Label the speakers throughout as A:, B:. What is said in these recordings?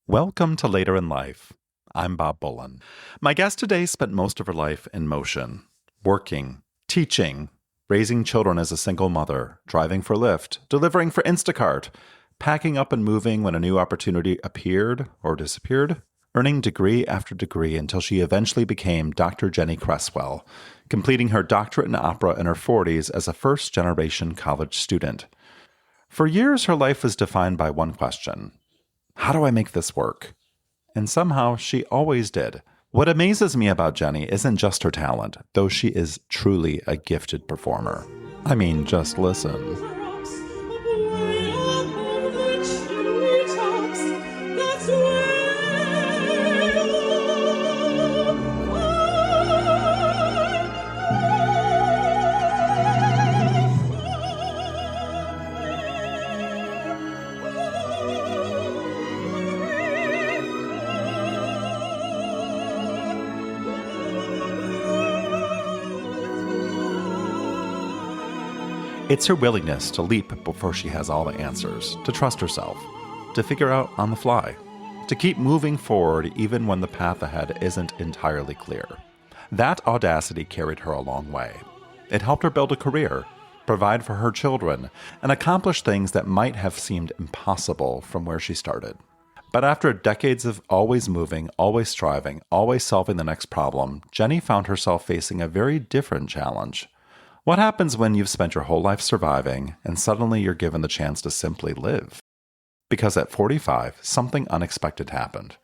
A: Welcome to Later in Life. I'm Bob Bullen. My guest today spent most of her life in motion, working, teaching, raising children as a single mother, driving for Lyft, delivering for Instacart, packing up and moving when a new opportunity appeared or disappeared, earning degree after degree until she eventually became Dr. Jenny Cresswell, completing her doctorate in opera in her 40s as a first-generation college student. For years, her life was defined by one question: how do I make this work? And somehow she always did. What amazes me about Jenny isn't just her talent, though she is truly a gifted performer. I mean, just listen. It's her willingness to leap before she has all the answers, to trust herself, to figure out on the fly, to keep moving forward even when the path ahead isn't entirely clear. That audacity carried her a long way. It helped her build a career, provide for her children, and accomplish things that might have seemed impossible from where she started. But after decades of always moving, always striving, always solving the next problem, Jenny found herself facing a very different challenge. What happens when you've spent your whole life surviving and suddenly you're given the chance to simply live? Because at 45, something unexpected happened.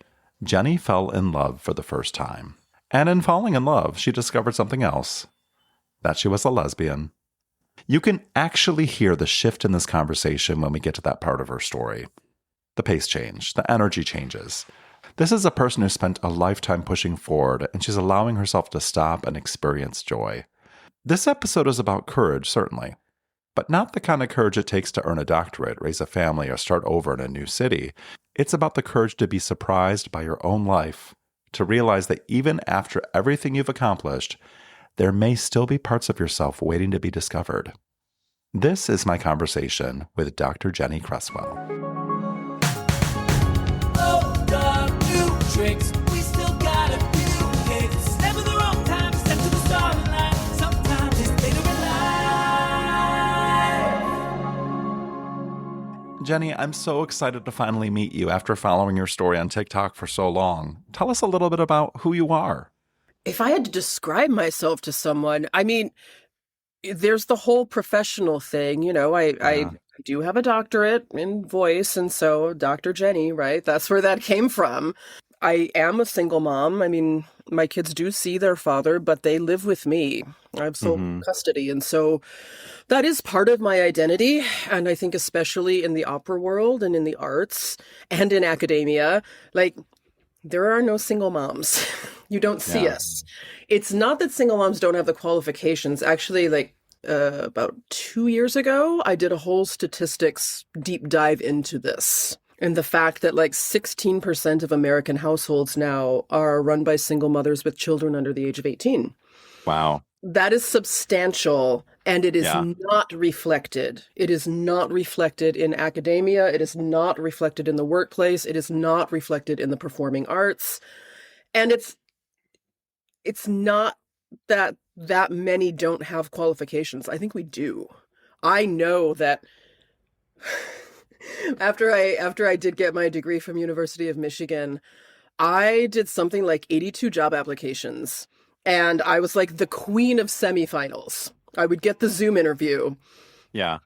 A: Jenny fell in love for the first time. And in falling in love, she discovered something else: that she was a lesbian. You can actually hear the shift in this conversation when we get to that part of her story. The pace change, the energy changes. This is a person who spent a lifetime pushing forward, and she's allowing herself to stop and experience joy. This episode is about courage, certainly, but not the kind of courage it takes to earn a doctorate, raise a family, or start over in a new city. It's about the courage to be surprised by your own life, to realize that even after everything you've accomplished, there may still be parts of yourself waiting to be discovered. This is my conversation with Dr. Jenny Cresswell.
B: Oh, dog, new tricks. We still got a few hits. Never the wrong time to step to the starting line. Sometimes it's later in life.
A: Jenny, I'm so excited to finally meet you after following your story on TikTok for so long. Tell us a little bit about who you are.
C: If I had to describe myself to someone, I mean, there's the whole professional thing. I do have a doctorate in voice, and so Dr. Jenny, right? That's where that came from. I am a single mom. I mean, my kids do see their father, but they live with me. I have sole custody, and so that is part of my identity. And I think especially in the opera world and in the arts and in academia, like, there are no single moms. You don't see us. It's not that single moms don't have the qualifications. Actually, about 2 years ago, I did a whole statistics deep dive into this. And the fact that 16% of American households now are run by single mothers with children under the age of 18.
A: Wow.
C: That is substantial, and it is not reflected. It is not reflected in academia. It is not reflected in the workplace. It is not reflected in the performing arts. And it's not that many don't have qualifications. I think we do. I know that after I did get my degree from University of Michigan, I did something like 82 job applications. And I was like the queen of semifinals. I would get the Zoom interview.
A: Yeah.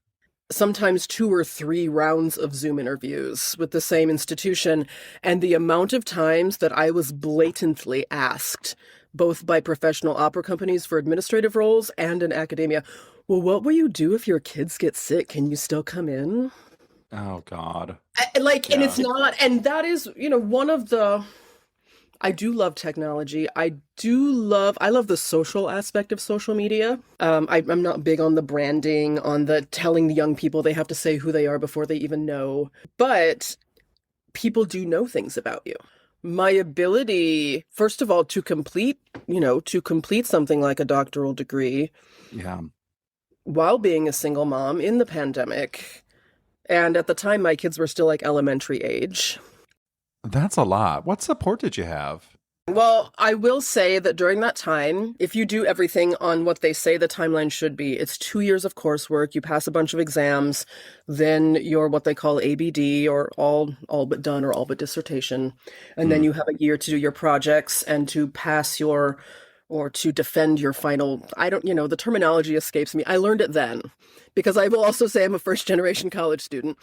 C: Sometimes 2 or 3 rounds of Zoom interviews with the same institution. And the amount of times that I was blatantly asked, both by professional opera companies for administrative roles and in academia, well, what will you do if your kids get sick? Can you still come in?
A: Oh, God.
C: And it's not, and that is, one of the... I do love technology. I love the social aspect of social media. I'm not big on the branding, on the telling the young people they have to say who they are before they even know. But people do know things about you. My ability, first of all, to complete something like a doctoral degree.
A: Yeah.
C: While being a single mom in the pandemic. And at the time, my kids were still elementary age.
A: That's a lot. What support did you have?
C: Well, I will say that during that time, if you do everything on what they say the timeline should be, it's 2 years of coursework, you pass a bunch of exams, then you're what they call ABD, or all but done, or all but dissertation, and then
A: Mm.
C: you have a year to do your projects and to pass your or to defend your final. I don't, the terminology escapes me. I learned it then because I will also say I'm a first generation college student.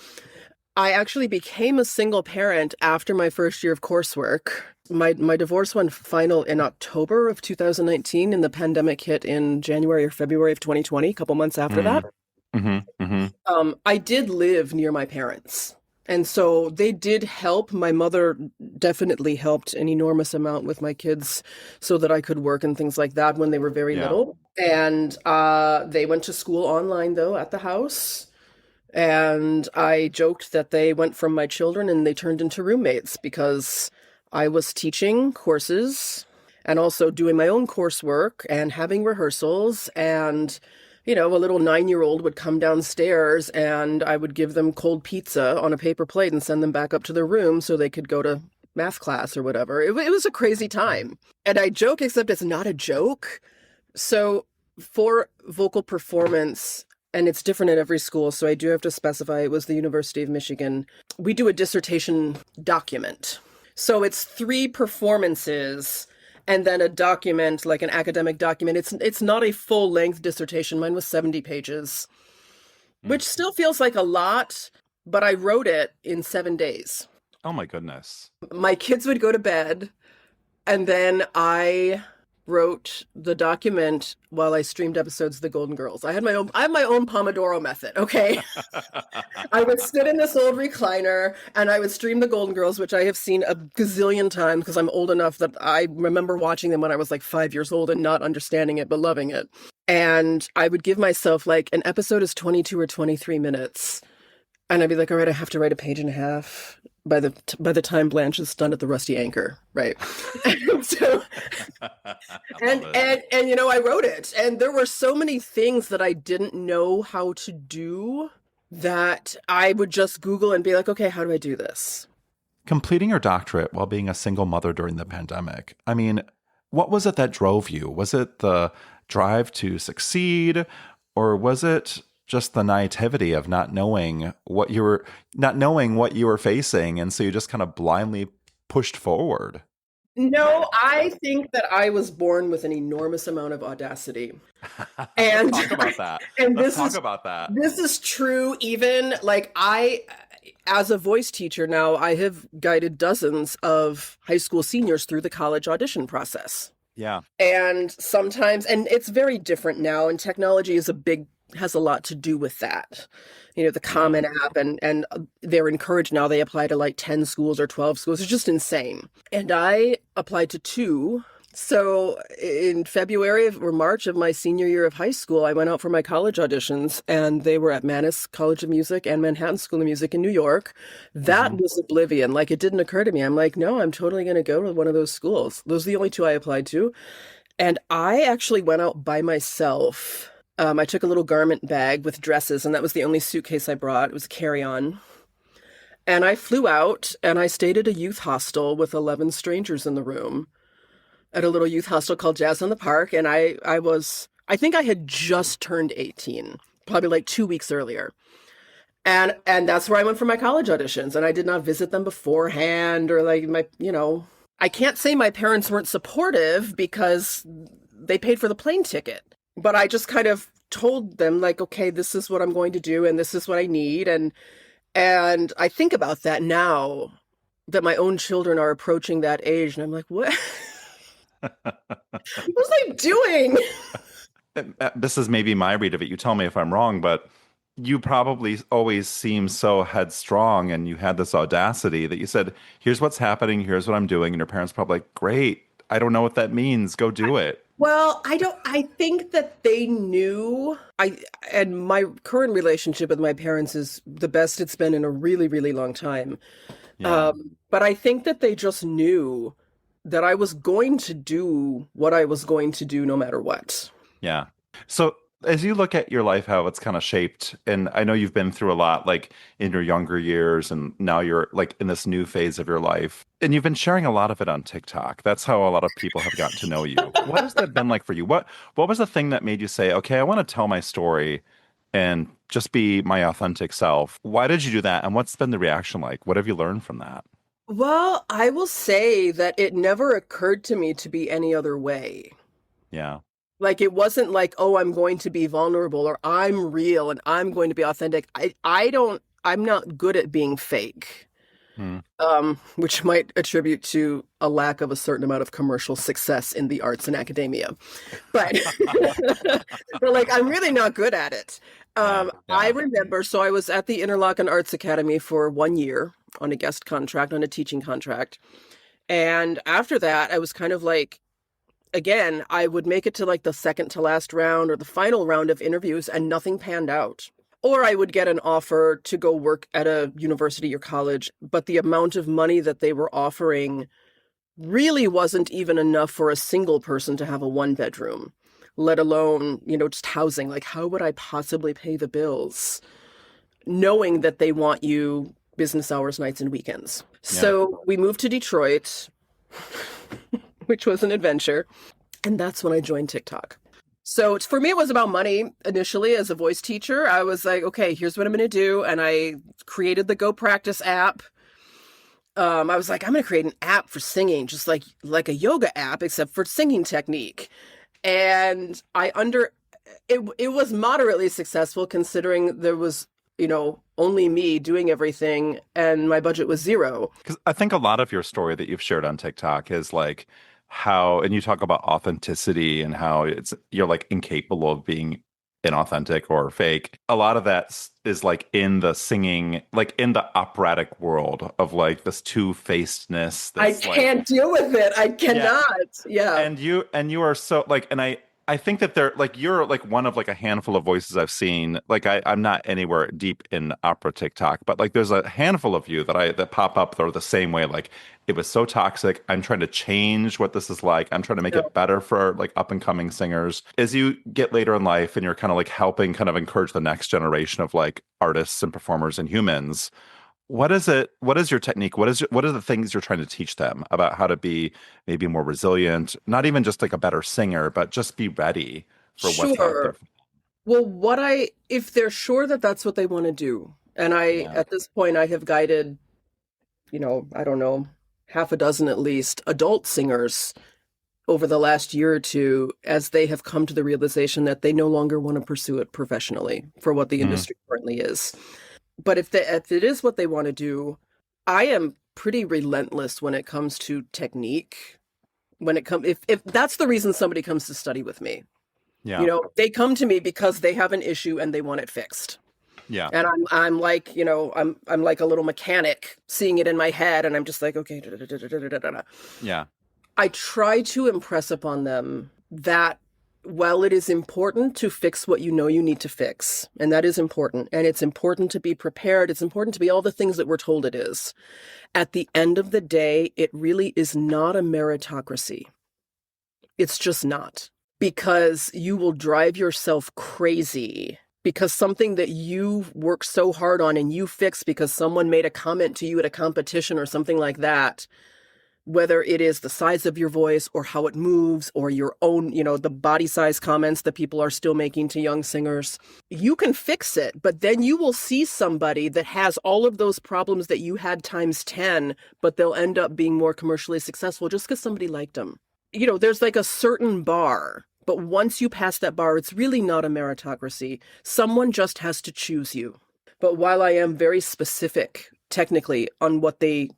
C: I actually became a single parent after my first year of coursework. My divorce went final in October of 2019, and the pandemic hit in January or February of 2020, a couple months after
A: Mm.
C: that.
A: Mm-hmm.
C: I did live near my parents. And so they did help. My mother definitely helped an enormous amount with my kids so that I could work and things like that when they were very
A: Yeah.
C: little. And they went to school online, though, at the house. And I joked that they went from my children and they turned into roommates because I was teaching courses and also doing my own coursework and having rehearsals. And, a little 9-year-old would come downstairs and I would give them cold pizza on a paper plate and send them back up to their room so they could go to math class or whatever. It was a crazy time. And I joke, except it's not a joke. So for vocal performance, and it's different at every school, so I do have to specify it was the University of Michigan. We do a dissertation document. So it's 3 performances and then a document, like an academic document. It's not a full-length dissertation. Mine was 70 pages, which still feels like a lot, but I wrote it in 7 days.
A: Oh my goodness.
C: My kids would go to bed, and then I wrote the document while I streamed episodes of The Golden Girls. I have my own Pomodoro method, okay? I would sit in this old recliner and I would stream The Golden Girls, which I have seen a gazillion times because I'm old enough that I remember watching them when I was like 5 years old and not understanding it, but loving it. And I would give myself like an episode is 22 or 23 minutes. And I'd be like, all right, I have to write a page and a half by the time Blanche is done at the Rusty Anchor, right? And so, and I wrote it, and there were so many things that I didn't know how to do that I would just Google and be like, okay, how do I do this?
A: Completing your doctorate while being a single mother during the pandemic. I mean, what was it that drove you? Was it the drive to succeed, or was it just the naivety of not knowing what you were facing, and so you just kind of blindly pushed forward?
C: No, I think that I was born with an enormous amount of audacity. And
A: Let's talk about that.
C: and
A: Let's
C: this
A: talk
C: is
A: about that.
C: this is true even like as a voice teacher now, I have guided dozens of high school seniors through the college audition process.
A: Yeah.
C: And sometimes, and it's very different now, and technology has a lot to do with that. The Common App, and they're encouraged now. They apply to like 10 schools or 12 schools. It's just insane. And I applied to 2. So in February or March of my senior year of high school, I went out for my college auditions, and they were at Mannes College of Music and Manhattan School of Music in New York. That was oblivion. Like, it didn't occur to me. I'm like, no, I'm totally going to go to one of those schools. Those are the only 2 I applied to. And I actually went out by myself. I took a little garment bag with dresses, and that was the only suitcase I brought. It was a carry-on. And I flew out, and I stayed at a youth hostel with 11 strangers in the room at a little youth hostel called Jazz in the Park. And I think I had just turned 18, probably like 2 weeks earlier. And that's where I went for my college auditions. And I did not visit them beforehand or like I can't say my parents weren't supportive because they paid for the plane ticket. But I just kind of told them like, okay, this is what I'm going to do and this is what I need. And I think about that now that my own children are approaching that age. And I'm like, what? What was I doing?
A: This is maybe my read of it. You tell me if I'm wrong, but you probably always seem so headstrong, and you had this audacity that you said, here's what's happening, here's what I'm doing. And your parents probably like, great. I don't know what that means. Go do it.
C: Well, I think that they knew. And my current relationship with my parents is the best it's been in a really, really long time.
A: Yeah.
C: But I think that they just knew that I was going to do what I was going to do no matter what.
A: Yeah. So As you look at your life, how it's kind of shaped, and I know you've been through a lot, like in your younger years, and now you're like in this new phase of your life, and you've been sharing a lot of it on TikTok. That's how a lot of people have gotten to know you. What has that been like for you? What was the thing that made you say, okay, I want to tell my story and just be my authentic self? Why did you do that? And what's been the reaction like? What have you learned from that?
C: Well, I will say that it never occurred to me to be any other way.
A: Yeah.
C: Like it wasn't like, oh, I'm going to be vulnerable or I'm real and I'm going to be authentic. I'm not good at being fake.
A: Hmm.
C: Which might attribute to a lack of a certain amount of commercial success in the arts and academia. But but like I'm really not good at it.
A: Yeah.
C: I
A: Yeah.
C: remember, so I was at the Interlochen Arts Academy for 1 year on a guest contract, on a teaching contract. And after that, I was kind of like, again, I would make it to like the second to last round or the final round of interviews and nothing panned out. Or I would get an offer to go work at a university or college, but the amount of money that they were offering really wasn't even enough for a single person to have a 1 bedroom, let alone, just housing. Like, how would I possibly pay the bills knowing that they want you business hours, nights, and weekends?
A: Yeah.
C: So we moved to Detroit, which was an adventure. And that's when I joined TikTok. So for me, it was about money initially as a voice teacher. I was like, okay, here's what I'm going to do. And I created the Go Practice app. I was like, I'm going to create an app for singing, just like a yoga app, except for singing technique. And it was moderately successful considering there was, only me doing everything and my budget was zero.
A: Because I think a lot of your story that you've shared on TikTok is like how, and you talk about authenticity and how you're like incapable of being inauthentic or fake. A lot of that is like in the singing, like in the operatic world of like this two-facedness.
C: I can't deal with it. I cannot. Yeah.
A: And you are so like, and I think that they're like you're like one of like a handful of voices I've seen. Like I'm not anywhere deep in opera TikTok, but like there's a handful of you that pop up that are the same way. Like it was so toxic. I'm trying to change what this is like. I'm trying to make it better for like up and coming singers. As you get later in life and you're kind of like helping kind of encourage the next generation of like artists and performers and humans, what is it? What is your technique? What are the things you're trying to teach them about how to be maybe more resilient, not even just like a better singer, but just be ready for what's out there?
C: Well, if they're sure that that's what they want to do, and at this point, I have guided, I don't know, half a dozen at least adult singers over the last year or two as they have come to the realization that they no longer want to pursue it professionally for what the industry currently is. But if it is what they want to do, I am pretty relentless when it comes to technique. If that's the reason somebody comes to study with me, they come to me because they have an issue and they want it fixed.
A: Yeah.
C: And I'm like, I'm like a little mechanic seeing it in my head, and I'm just like, okay.
A: Yeah.
C: I try to impress upon them that while it is important to fix what you know you need to fix, and that is important, and it's important to be prepared, it's important to be all the things that we're told it is, at the end of the day, it really is not a meritocracy. It's just not. Because you will drive yourself crazy because something that you worked so hard on and you fixed because someone made a comment to you at a competition or something like that, whether it is the size of your voice or how it moves or your own, the body size comments that people are still making to young singers, you can fix it. But then you will see somebody that has all of those problems that you had times 10, but they'll end up being more commercially successful just because somebody liked them. There's like a certain bar, but once you pass that bar, it's really not a meritocracy. Someone just has to choose you. But while I am very specific technically on what they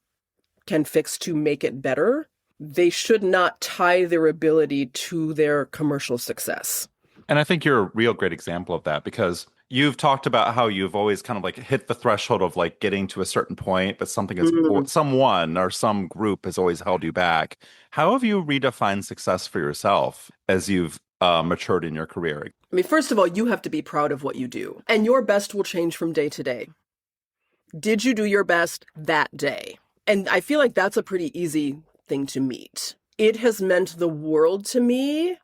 C: can fix to make it better, they should not tie their ability to their commercial success.
A: And I think you're a real great example of that because you've talked about how you've always kind of like hit the threshold of like getting to a certain point, but someone or some group has always held you back. How have you redefined success for yourself as you've matured in your career?
C: I mean, first of all, you have to be proud of what you do, and your best will change from day to day. Did you do your best that day? And I feel like that's a pretty easy thing to meet. It has meant the world to me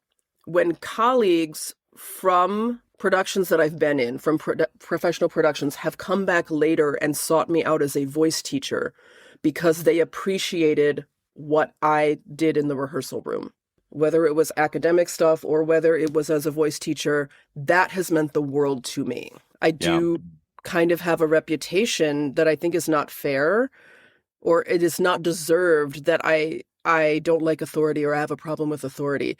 C: when colleagues from productions that I've been in, from professional productions, have come back later and sought me out as a voice teacher because they appreciated what I did in the rehearsal room. Whether it was academic stuff or whether it was as a voice teacher, that has meant the world to me. I do kind of have a reputation that I think is not fair, or it is not deserved, that I don't like authority or I have a problem with authority.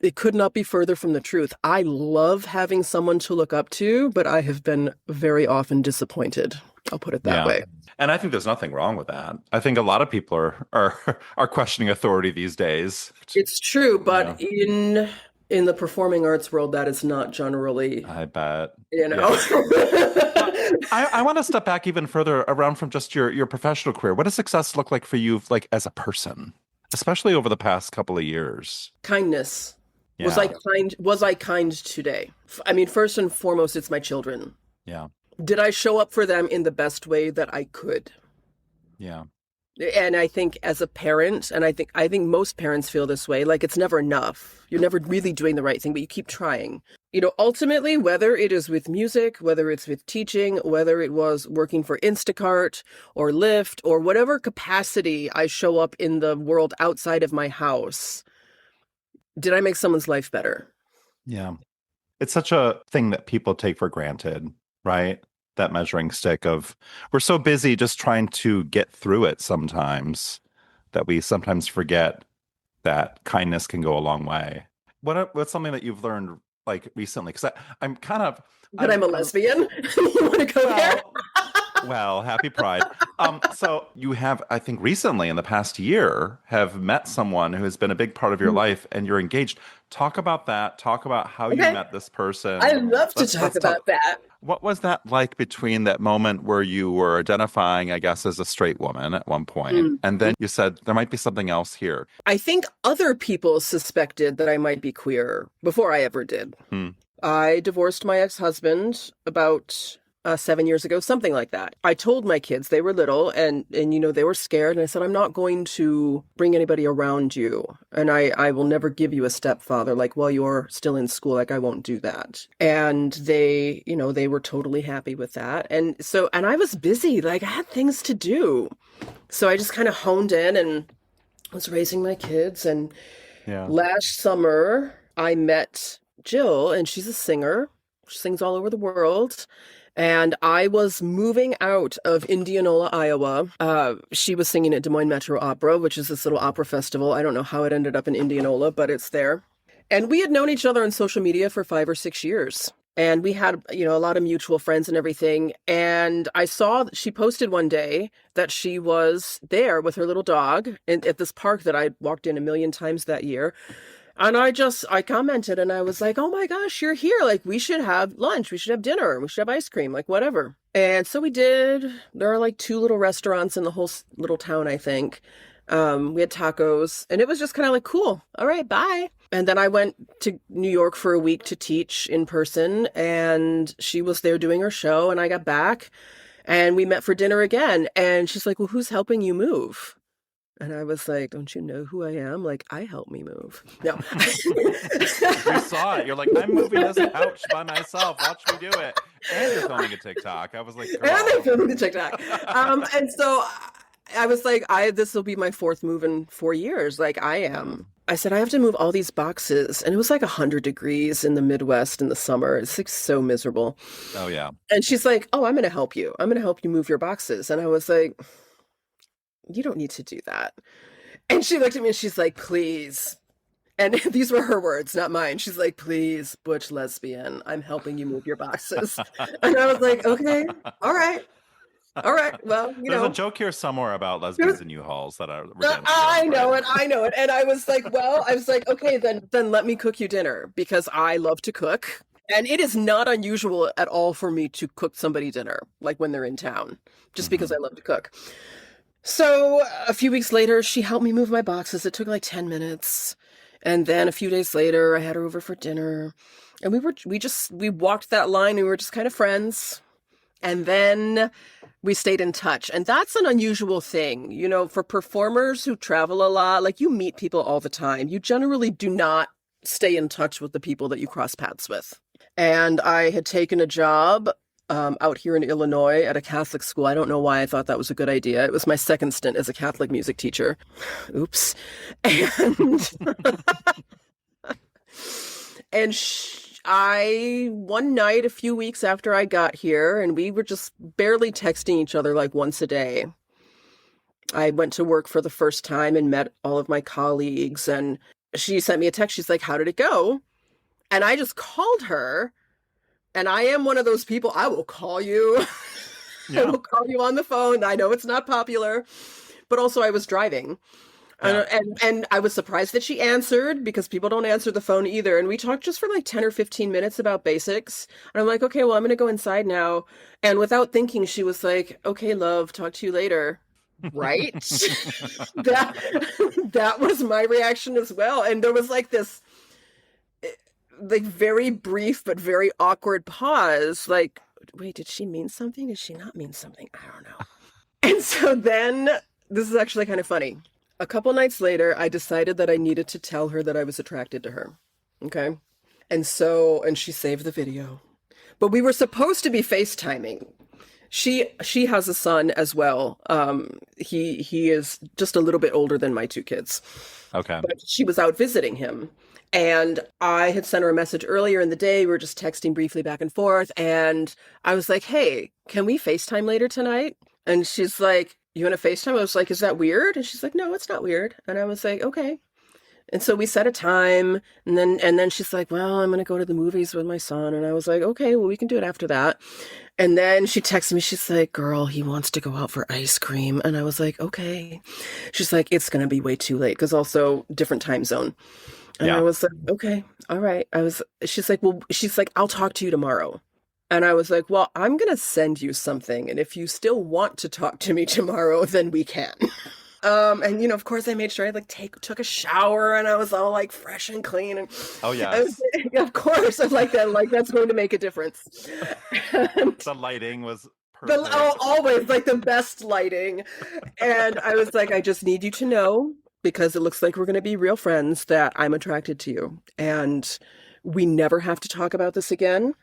C: It could not be further from the truth. I love having someone to look up to, but I have been very often disappointed. I'll put it that way.
A: And I think there's nothing wrong with that. I think a lot of people are questioning authority these days.
C: It's true, but in the performing arts world, that is not generally.
A: I bet.
C: You know.
A: I want to step back even further around from just your professional career. What does success look like for you, like as a person, especially over the past couple of years?
C: Kindness.
A: Yeah.
C: Was I kind today? I mean, first and foremost, it's my children.
A: Yeah.
C: Did I show up for them in the best way that I could?
A: Yeah.
C: And I think as a parent, and I think most parents feel this way, like it's never enough. You're never really doing the right thing, but you keep trying. You know, ultimately, whether it is with music, whether it's with teaching, whether it was working for Instacart or Lyft or whatever capacity I show up in the world outside of my house, did I make someone's life better?
A: Yeah. It's such a thing that people take for granted, right? That measuring stick of, we're so busy just trying to get through it sometimes that we sometimes forget that kindness can go a long way. What's something that you've learned like recently? Because I'm kind of...
C: But I'm a lesbian? You want to go there?
A: Well, happy Pride. So you have, I think recently in the past year, have met someone who has been a big part of your life and you're engaged. Talk about that. Talk about how you met this person.
C: I'd love to talk about that.
A: What was that like between that moment where you were identifying, I guess, as a straight woman at one point, and then you said there might be something else here?
C: I think other people suspected that I might be queer before I ever did. I divorced my ex-husband about 7 years ago, something like that. I told my kids, they were little, and you know, they were scared, and I said, I'm not going to bring anybody around you, and I will never give you a stepfather, like, while you're still in school, like, I won't do that. And they, you know, they were totally happy with that. And I was busy, like, I had things to do. So I just kind of honed in and was raising my kids, and last summer, I met Jill, and she's a singer. She sings all over the world. And I was moving out of Indianola, Iowa. She was singing at Des Moines Metro Opera, which is this little opera festival. I don't know how it ended up in Indianola, but it's there. And we had known each other on social media for 5 or 6 years. And we had, you know, a lot of mutual friends and everything. And I saw she posted one day that she was there with her little dog at this park that I walked in a million times that year. And I commented and I was like, oh my gosh, you're here. Like, we should have lunch. We should have dinner. We should have ice cream, like whatever. And so we did. There are like 2 little restaurants in the whole little town, I think. We had tacos and it was just kind of like, cool. All right, bye. And then I went to New York for a week to teach in person, and she was there doing her show, and I got back and we met for dinner again. And she's like, well, who's helping you move? And I was like, don't you know who I am? Like, I help me move. No.
A: You saw it. You're like, I'm moving this couch by myself. Watch me do it. And you're filming a TikTok. I was like, girl.
C: And I'm filming a TikTok. And so I was like, this will be my 4th move in 4 years. Like, I am. I said, I have to move all these boxes. And it was like 100 degrees in the Midwest in the summer. It's like so miserable.
A: Oh, yeah.
C: And she's like, oh, I'm going to help you. I'm going to help you move your boxes. And I was like, you don't need to do that. And she looked at me and she's like, please. And these were her words, not mine. She's like, please, butch lesbian, I'm helping you move your boxes. And I was like, okay, all right. Well,
A: There's a joke here somewhere about lesbians and U-Hauls that are
C: I know it. And I was like, okay, then let me cook you dinner, because I love to cook. And it is not unusual at all for me to cook somebody dinner, like when they're in town, just because I love to cook. So a few weeks later, she helped me move my boxes. It took like 10 minutes. And then a few days later, I had her over for dinner. And we walked that line, and we were just kind of friends. And then we stayed in touch. And that's an unusual thing. You know, for performers who travel a lot, like, you meet people all the time. You generally do not stay in touch with the people that you cross paths with. And I had taken a job out here in Illinois at a Catholic school. I don't know why I thought that was a good idea. It was my second stint as a Catholic music teacher. Oops. And and I, one night, a few weeks after I got here, and we were just barely texting each other like once a day. I went to work for the first time and met all of my colleagues, and she sent me a text. She's like, "How did it go?" And I just called her, and I am one of those people, I will call you.
A: Yeah.
C: I will call you on the phone. I know it's not popular, but also I was driving.
A: Yeah.
C: And I was surprised that she answered, because people don't answer the phone either. And we talked just for like 10 or 15 minutes about basics. And I'm like, okay, well, I'm going to go inside now. And without thinking, she was like, okay, love, talk to you later. Right? That was my reaction as well. And there was like this like very brief but very awkward pause. Like, wait, did she mean something? Did she not mean something? I don't know. And so then, this is actually kind of funny. A couple nights later, I decided that I needed to tell her that I was attracted to her. Okay? And she saved the video. But we were supposed to be FaceTiming. She has a son as well. He is just a little bit older than my two kids.
A: Okay.
C: But she was out visiting him. And I had sent her a message earlier in the day. We were just texting briefly back and forth. And I was like, hey, can we FaceTime later tonight? And she's like, you want to FaceTime? I was like, is that weird? And she's like, no, it's not weird. And I was like, okay. And so we set a time, and then she's like, well, I'm going to go to the movies with my son. And I was like, okay, well, we can do it after that. And then she texted me, she's like, girl, he wants to go out for ice cream. And I was like, okay. She's like, it's going to be way too late, because also different time zone. And
A: Yeah.
C: I was like, okay, all right. She's like, I'll talk to you tomorrow. And I was like, well, I'm going to send you something. And if you still want to talk to me tomorrow, then we can. And, you know, of course, I made sure I took a shower, and I was all like fresh and clean. And
A: Oh, yes.
C: of course, I like that. Like, that's going to make a difference. And
A: The lighting was perfect.
C: always like the best lighting. And I was like, I just need you to know, because it looks like we're going to be real friends, that I'm attracted to you. And we never have to talk about this again.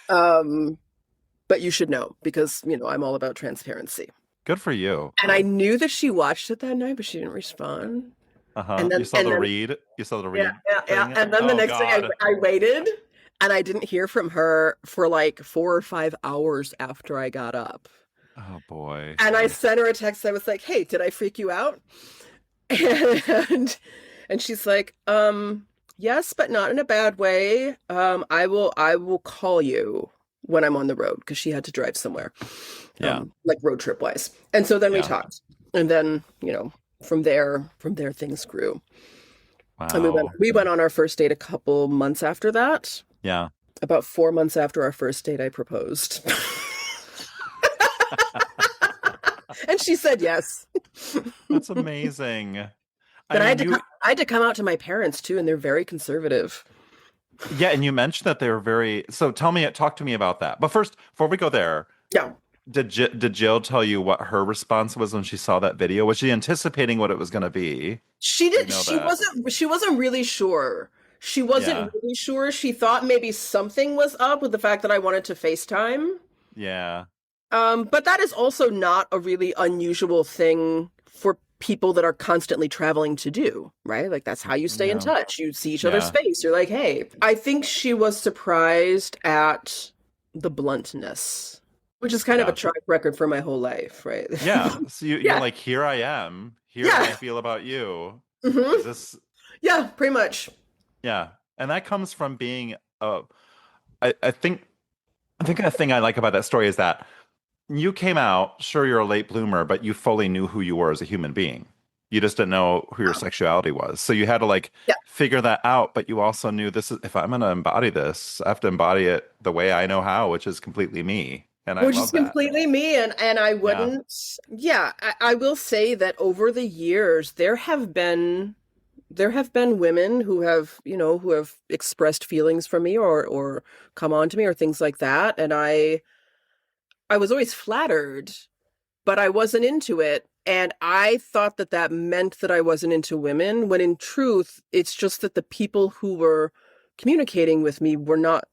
C: But you should know, because, you know, I'm all about transparency.
A: Good for you.
C: And I knew that she watched it that night, but she didn't respond.
A: Uh-huh.
C: And then-
A: You saw
C: and
A: the
C: then-
A: read? You saw the read?
C: Yeah.
A: thing?
C: And then the
A: Oh,
C: next day
A: God.
C: I waited, and I didn't hear from her for like 4 or 5 hours after I got up.
A: Oh, boy.
C: And I sent her a text. I was like, hey, did I freak you out? And she's like, yes, but not in a bad way. I will call you when I'm on the road, because she had to drive somewhere.
A: Yeah.
C: Like road trip wise. And so then we
A: Yeah.
C: talked. And then, you know, from there things grew.
A: Wow.
C: And we went on our first date a couple months after that.
A: Yeah.
C: About 4 months after our first date, I proposed. And she said yes.
A: That's amazing.
C: But I
A: mean,
C: had to come out to my parents too, and they're very conservative.
A: Yeah, and you mentioned that they were very. So talk to me about that. But first, before we go there,
C: Yeah.
A: did Jill tell you what her response was when she saw that video? Was she anticipating what it was going to be?
C: She did.
A: know
C: She
A: that.
C: wasn't really sure. She wasn't
A: Yeah.
C: really sure. She thought maybe something was up with the fact that I wanted to FaceTime.
A: Yeah.
C: But that is also not a really unusual thing for people that are constantly traveling to do, right? Like, that's how you stay in
A: Yeah.
C: touch. You see each other's
A: Yeah.
C: face. You're like, hey. I think she was surprised at the bluntness, which is kind of a
A: Yeah.
C: track record for my whole life, right?
A: Yeah. So
C: Yeah.
A: you're like, here I am. Here's
C: Yeah.
A: how I feel about you.
C: Mhm.
A: Is this?
C: Yeah, pretty much.
A: Yeah. And that comes from being. I think the thing I like about that story is that you came out. Sure, you're a late bloomer, but you fully knew who you were as a human being. You just didn't know who your sexuality was. So you had to
C: Yeah.
A: figure that out, but you also knew if I'm going to embody this, I have to embody it the way I know how, which is completely me. And I
C: Which
A: love
C: is
A: that.
C: completely me, and I wouldn't. Yeah, I will say that over the years there have been women who have expressed feelings for me or come on to me or things like that, and I was always flattered but I wasn't into it. And I thought that that meant that I wasn't into women, when in truth, it's just that the people who were communicating with me were not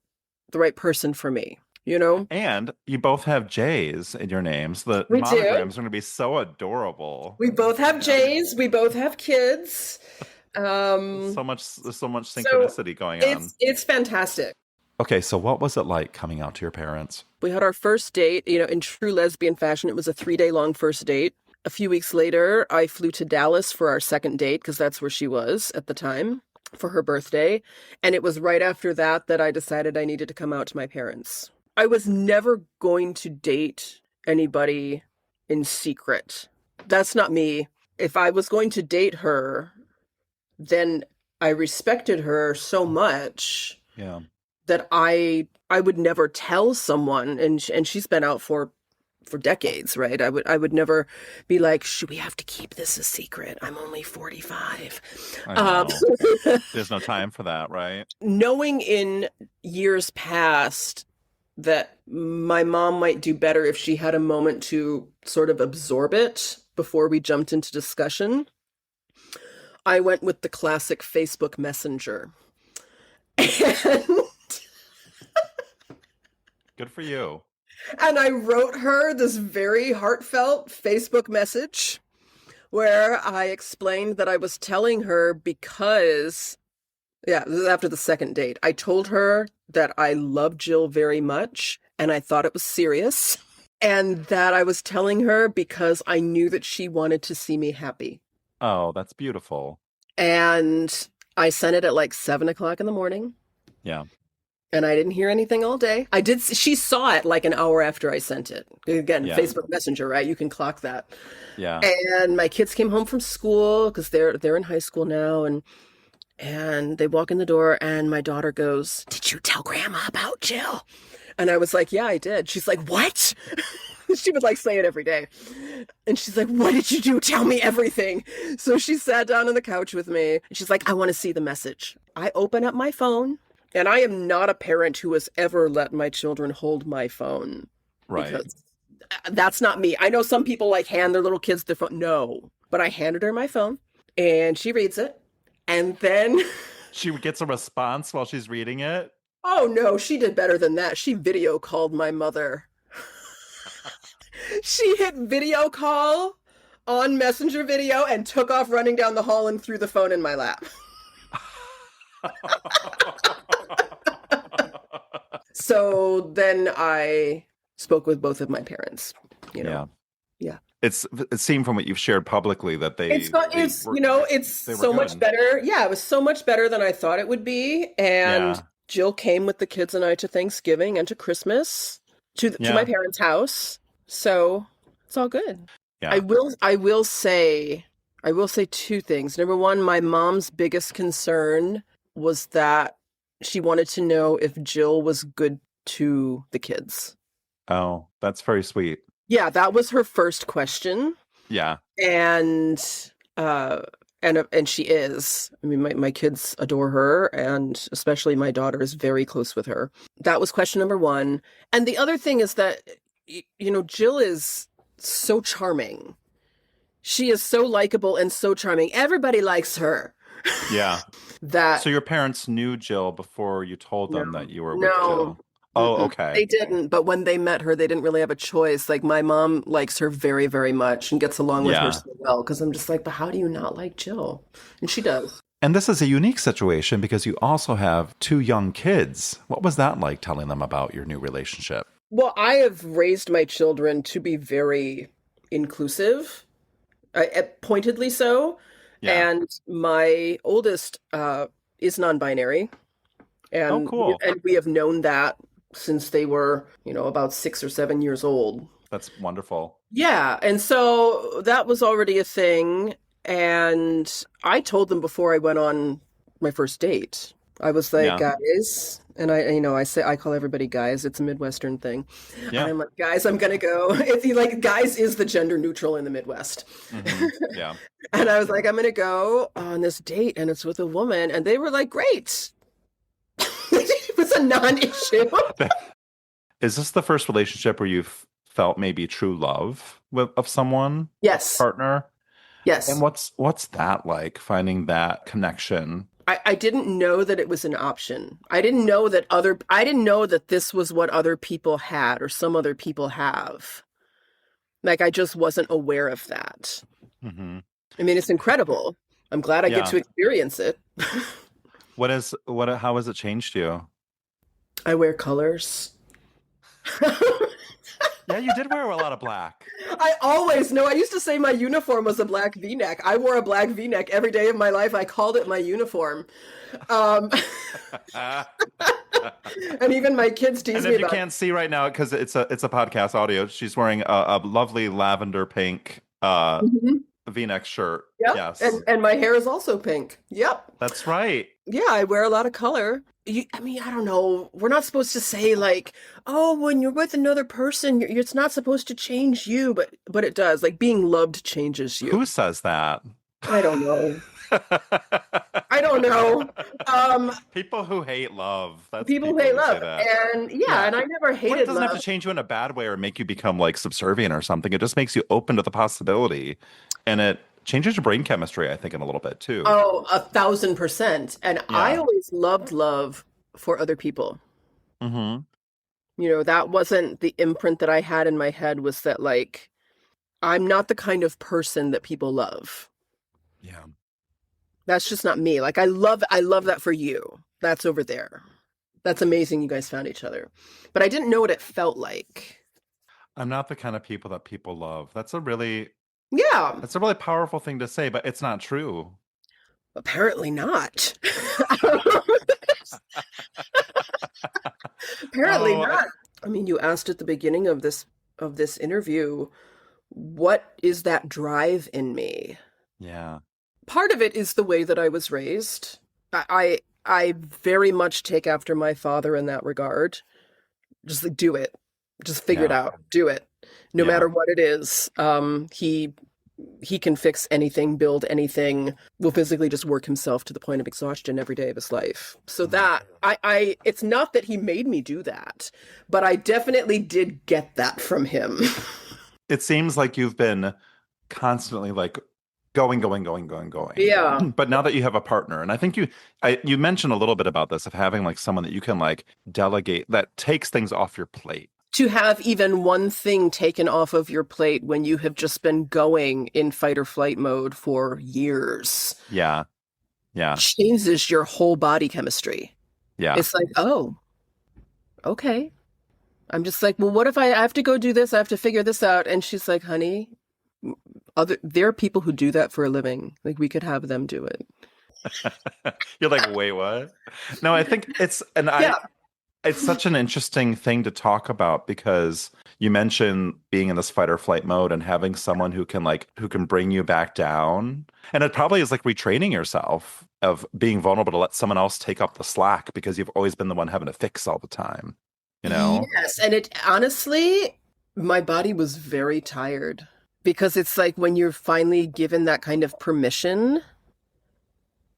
C: the right person for me, you know?
A: And you both have J's in your names. The
C: We do.
A: monograms are going to be so adorable.
C: We both have J's. We both have kids.
A: There's so much synchronicity going on.
C: It's fantastic.
A: Okay, so what was it like coming out to your parents?
C: We had our first date, you know, in true lesbian fashion. It was a 3-day long first date. A few weeks later, I flew to Dallas for our second date, because that's where she was at the time, for her birthday. And it was right after that that I decided I needed to come out to my parents. I was never going to date anybody in secret. That's not me. If I was going to date her, then I respected her so much that I would never tell someone, and she's been out for decades, right? I would never be like, should we have to keep this a secret? I'm only 45.
A: I know. There's no time for that, right?
C: Knowing in years past that my mom might do better if she had a moment to sort of absorb it before we jumped into discussion, I went with the classic Facebook Messenger. And
A: good for you.
C: And I wrote her this very heartfelt Facebook message where I explained that I was telling her because, this is after the second date. I told her that I loved Jill very much and I thought it was serious, and that I was telling her because I knew that she wanted to see me happy.
A: Oh, that's beautiful.
C: And I sent it at like 7:00 in the morning.
A: Yeah.
C: And I didn't hear anything all day. She saw it like an hour after I sent it. Again, Facebook Messenger, right? You can clock that.
A: Yeah.
C: And my kids came home from school, because they're in high school now, and they walk in the door and my daughter goes, "Did you tell Grandma about Jill?" And I was like, "Yeah, I did." She's like, "What?" She would like say it every day. And she's like, "What did you do? Tell me everything." So she sat down on the couch with me and she's like, "I want to see the message." I open up my phone. And I am not a parent who has ever let my children hold my phone.
A: Right.
C: Because that's not me. I know some people like hand their little kids their phone. No. But I handed her my phone and she reads it. And then
A: she gets a response while she's reading it?
C: Oh, no. She did better than that. She video called my mother. She hit video call on Messenger video and took off running down the hall and threw the phone in my lap. So then I spoke with both of my parents, you know. Yeah.
A: It seemed from what you've shared publicly that it's
C: so much better. Yeah, it was so much better than I thought it would be. And Jill came with the kids and I to Thanksgiving and to Christmas to my parents' house. So it's all good. Yeah. I will say two things. Number one, my mom's biggest concern was that she wanted to know if Jill was good to the kids.
A: Oh, that's very sweet.
C: Yeah, that was her first question.
A: Yeah.
C: And she is. I mean, my kids adore her, and especially my daughter is very close with her. That was question number one. And the other thing is that, you know, Jill is so charming. She is so likable and so charming. Everybody likes her.
A: Yeah. So your parents knew Jill before you told them that you were with Jill? Oh, okay.
C: They didn't, but when they met her, they didn't really have a choice. Like, my mom likes her very, very much and gets along with her so well, because I'm just like, but how do you not like Jill? And she does.
A: And this is a unique situation because you also have 2 young kids. What was that like, telling them about your new relationship?
C: Well, I have raised my children to be very inclusive, pointedly so. Yeah. And my oldest is non-binary. And,
A: cool.
C: And we have known that since they were, you know, about 6 or 7 years old.
A: That's wonderful.
C: Yeah. And so that was already a thing. And I told them before I went on my first date, I was like, guys, and I call everybody guys. It's a Midwestern thing. Yeah. And I'm like, guys, I'm going to go. It's like, guys is the gender neutral in the Midwest.
A: Mm-hmm. Yeah.
C: And I was like, I'm going to go on this date and it's with a woman. And they were like, great. It was a non-issue.
A: Is this the first relationship where you've felt maybe true love of someone,
C: Yes.
A: partner. And
C: Yes.
A: what's that like, finding that connection?
C: I didn't know that it was an option. I didn't know that this was what other people had or some other people have. Like, I just wasn't aware of that.
A: Hmm.
C: I mean, it's incredible. I'm glad I get
A: Yeah.
C: to experience it.
A: How has it changed you?
C: I wear colors.
A: Yeah, you did wear a lot of black.
C: I always know. I used to say my uniform was a black V-neck. I wore a black V-neck every day of my life. I called it my uniform. Um, and even my kids tease
A: And
C: me
A: if you
C: about it.
A: can't see right now, because it's a podcast audio, she's wearing a lovely lavender pink
C: Mhm.
A: V-neck shirt.
C: Yep.
A: Yes,
C: And my hair is also pink. Yep.
A: that's right.
C: Yeah, I wear a lot of color. I mean, I don't know. We're not supposed to say like, oh, when you're with another person, it's not supposed to change you, but it does. Like being loved changes you.
A: Who says that?
C: I don't know. I don't know.
A: People who hate love. That's
C: People hate
A: who say
C: love,
A: that.
C: and yeah, and I never
A: Well, it
C: hated
A: doesn't have
C: love.
A: to change you in a bad way or make you become like subservient or something. It just makes you open to the possibility, and it changes your brain chemistry, I think, in a little bit too.
C: Oh, 1,000%. And I
A: Yeah.
C: always loved love for other people.
A: Hmm.
C: You know, that wasn't the imprint that I had in my head, was that like, I'm not the kind of person that people love.
A: Yeah.
C: That's just not me. Like, I love that for you. That's over there. That's amazing you guys found each other. But I didn't know what it felt like.
A: I'm not the kind of people that people love.
C: Yeah,
A: That's a really powerful thing to say, but it's not true.
C: apparently not. Apparently
A: Oh,
C: not. I mean, you asked at the beginning of this interview, what is that drive in me?
A: yeah.
C: Part of it is the way that I was raised. I very much take after my father in that regard. Just like, do it. Just figure it
A: Yeah.
C: out. Do it. No
A: Yeah.
C: matter what it is. He can fix anything, build anything, will physically just work himself to the point of exhaustion every day of his life. So that I it's not that he made me do that, but I definitely did get that from him.
A: It seems like you've been constantly like going.
C: Yeah.
A: But now that you have a partner, and I think you mentioned a little bit about this, of having like someone that you can like delegate, that takes things off your plate.
C: To have even one thing taken off of your plate when you have just been going in fight or flight mode for years
A: Yeah. Yeah.
C: changes your whole body chemistry.
A: Yeah.
C: It's like, oh, okay. I'm just like, well, what if I have to go do this? I have to figure this out. And she's like, honey, there are people who do that for a living. Like, we could have them do it.
A: You're like, wait, what? No, I think it's
C: Yeah.
A: it's such an interesting thing to talk about, because you mentioned being in this fight or flight mode and having someone who can bring you back down. And it probably is like retraining yourself of being vulnerable to let someone else take up the slack, because you've always been the one having to fix all the time, you know?
C: Yes. And it honestly, my body was very tired, because it's like when you're finally given that kind of permission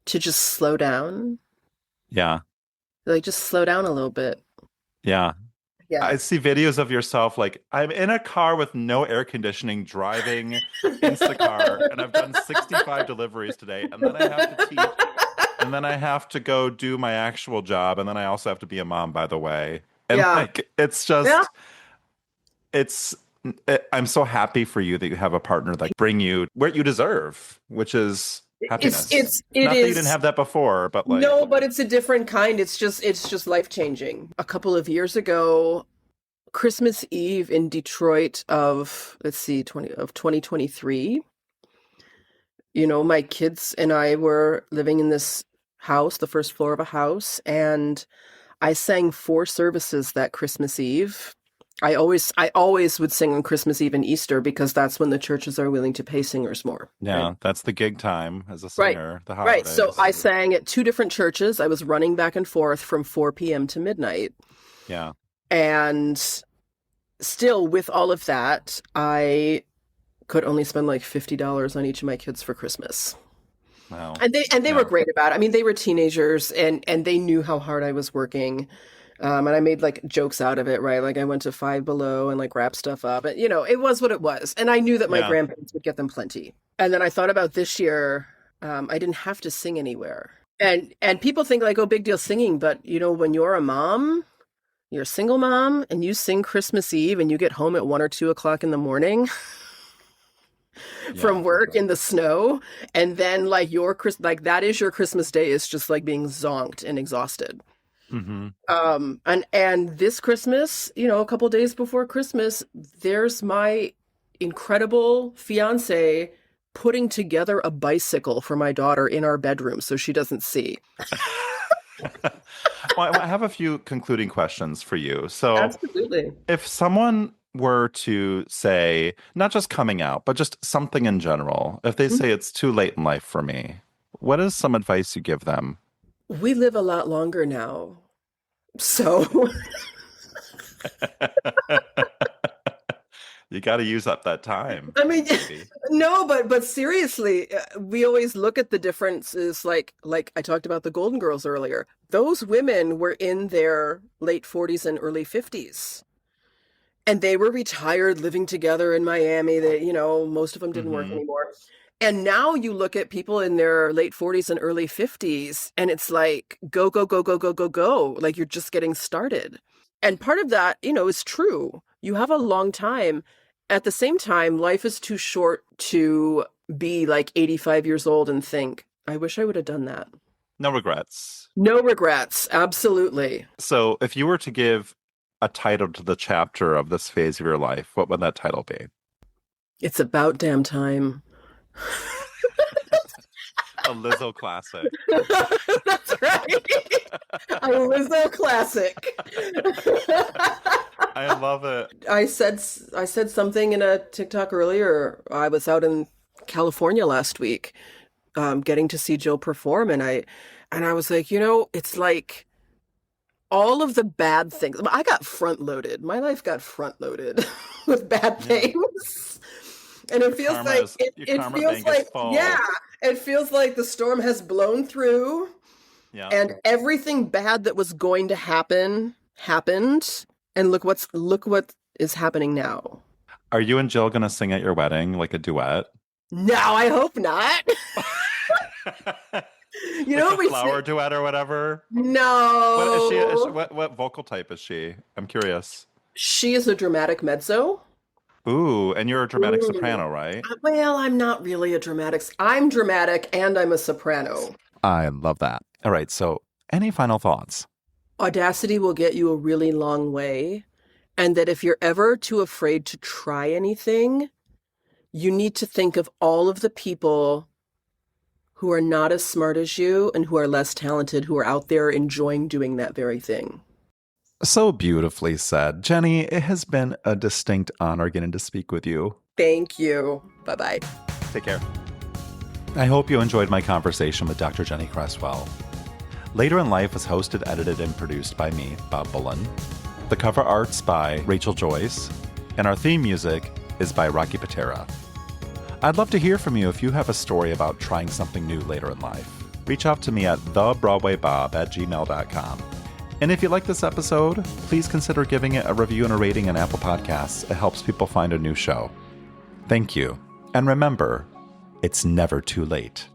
C: to just slow down,
A: Yeah.
C: like just slow down a little bit.
A: Yeah.
C: Yeah.
A: I see videos of yourself like, I'm in a car with no air conditioning driving Instacar, and I've done 65 deliveries today, and then I have to teach, and then I have to go do my actual job, and then I also have to be a mom, by the way. And
C: Yeah.
A: like, it's just,
C: Yeah.
A: I'm so happy for you that you have a partner that bring you where you deserve, which is happiness.
C: It
A: Not that you
C: is.
A: didn't have that before, but like,
C: No, but it's a different kind. It's just life-changing. A couple of years ago, Christmas Eve in Detroit of, let's see, 2023, you know, my kids and I were living in this house, the first floor of a house, and I sang 4 services that Christmas Eve. I always would sing on Christmas Eve and Easter, because that's when the churches are willing to pay singers more.
A: yeah,
C: Right?
A: that's the gig time as a
C: Right.
A: singer, the
C: Right. So
A: holidays.
C: I sang at 2 different churches. I was running back and forth from 4 p.m. to midnight.
A: Yeah.
C: And still, with all of that, I could only spend like $50 on each of my kids for Christmas.
A: Wow.
C: And they
A: Yeah.
C: were great about it. I mean, they were teenagers, and they knew how hard I was working. And I made like jokes out of it, right? Like I went to Five Below and like wrapped stuff up. And, it was what it was. And I knew that my
A: Yeah.
C: grandparents would get them plenty. And then I thought about this year, I didn't have to sing anywhere. And people think like, oh, big deal singing. But, when you're a mom, you're a single mom and you sing Christmas Eve and you get home at 1 or 2 o'clock in the morning from work in the snow. And then like that is your Christmas day is just like being zonked and exhausted.
A: Mm-hmm.
C: And this Christmas, a couple days before Christmas, there's my incredible fiance putting together a bicycle for my daughter in our bedroom so she doesn't see.
A: Well, I have a few concluding questions for you. So,
C: Absolutely.
A: if someone were to say, not just coming out, but just something in general, if they say it's too late in life for me, what is some advice you give them?
C: We live a lot longer now. So
A: You got to use up that time.
C: I mean,
A: maybe.
C: no, but seriously, we always look at the differences. Like I talked about the Golden Girls earlier. Those women were in their late 40s and early 50s, and they were retired, living together in Miami. They, most of them didn't work anymore. And now you look at people in their late 40s and early 50s, and it's like go, go, go, go, go, go, go. Like you're just getting started. And part of that, is true. You have a long time. At the same time, life is too short to be like 85 years old and think, I wish I would have done that.
A: No regrets.
C: No regrets. Absolutely.
A: So, if you were to give a title to the chapter of this phase of your life, what would that title be?
C: It's about damn time.
A: A Lizzo classic.
C: That's right. A Lizzo classic.
A: I love it.
C: I said something in a TikTok earlier. I was out in California last week, getting to see Jill perform, and I was like, it's like all of the bad things. I got front loaded. My life got front loaded with bad things. And it feels it feels like the storm has blown through.
A: Yeah.
C: And everything bad that was going to happen happened. And look what is happening now.
A: Are you and Jill going to sing at your wedding like a duet?
C: No, I hope not.
A: Like a flower duet or whatever?
C: No.
A: What vocal type is she? I'm curious.
C: She is a dramatic mezzo.
A: Ooh, and you're a dramatic soprano, right?
C: Well, I'm not really a dramatic. I'm dramatic and I'm a soprano.
A: I love that. All right, so any final thoughts?
C: Audacity will get you a really long way. And that if you're ever too afraid to try anything, you need to think of all of the people who are not as smart as you and who are less talented, who are out there enjoying doing that very thing.
A: So beautifully said. Jenny, it has been a distinct honor getting to speak with you.
C: Thank you. Bye-bye.
A: Take care. I hope you enjoyed my conversation with Dr. Jenny Cresswell. Later in Life is hosted, edited, and produced by me, Bob Bullen. The cover art's by Rachel Joyce, and our theme music is by Rocky Patera. I'd love to hear from you if you have a story about trying something new later in life. Reach out to me at thebroadwaybob@gmail.com. And if you like this episode, please consider giving it a review and a rating on Apple Podcasts. It helps people find a new show. Thank you. And remember, it's never too late.